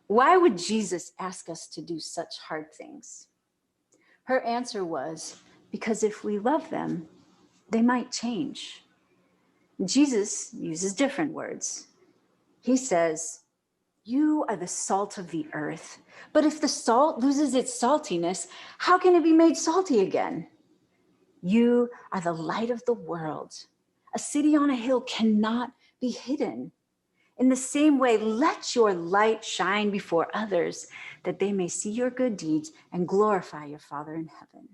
why would Jesus ask us to do such hard things? Her answer was, because if we love them, they might change. Jesus uses different words. He says, you are the salt of the earth, but if the salt loses its saltiness, how can it be made salty again? You are the light of the world. A city on a hill cannot be hidden. In the same way, let your light shine before others, that they may see your good deeds and glorify your Father in heaven.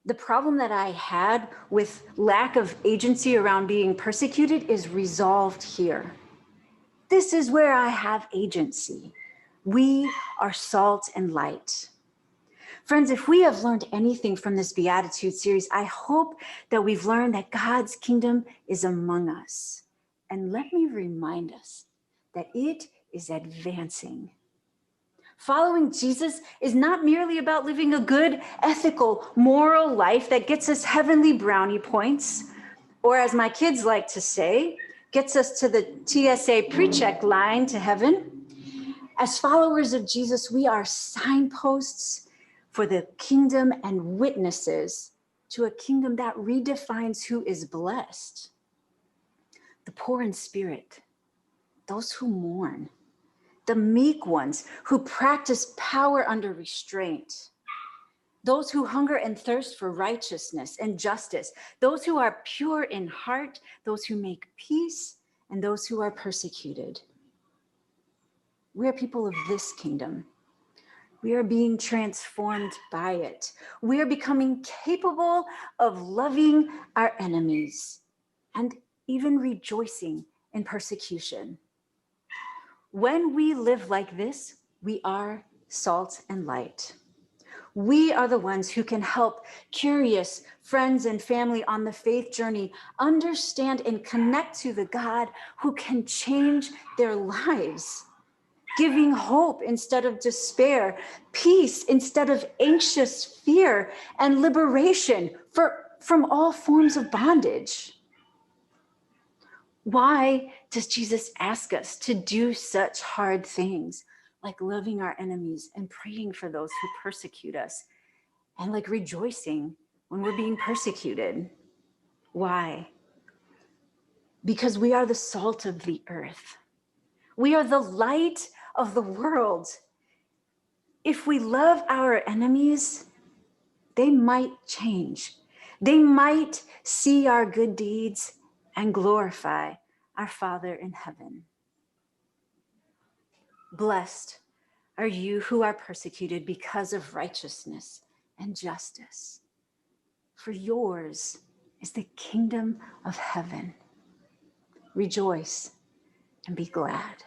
The problem that I had with lack of agency around being persecuted is resolved here. This is where I have agency. We are salt and light. Friends, if we have learned anything from this Beatitudes series, I hope that we've learned that God's kingdom is among us. And let me remind us that it is advancing. Following Jesus is not merely about living a good, ethical, moral life that gets us heavenly brownie points, or as my kids like to say, gets us to the TSA pre-check line to heaven. As followers of Jesus, we are signposts for the kingdom and witnesses to a kingdom that redefines who is blessed. The poor in spirit, those who mourn, the meek ones who practice power under restraint, those who hunger and thirst for righteousness and justice, those who are pure in heart, those who make peace, and those who are persecuted. We are people of this kingdom. We are being transformed by it. We are becoming capable of loving our enemies and even rejoicing in persecution. When we live like this, we are salt and light. We are the ones who can help curious friends and family on the faith journey understand and connect to the God who can change their lives, giving hope instead of despair, peace instead of anxious fear, and liberation from all forms of bondage. Why does Jesus ask us to do such hard things, like loving our enemies and praying for those who persecute us, and like rejoicing when we're being persecuted? Why? Because we are the salt of the earth. We are the light of the world. If we love our enemies, they might change. They might see our good deeds and glorify our Father in heaven. Blessed are you who are persecuted because of righteousness and justice, for yours is the kingdom of heaven. Rejoice and be glad.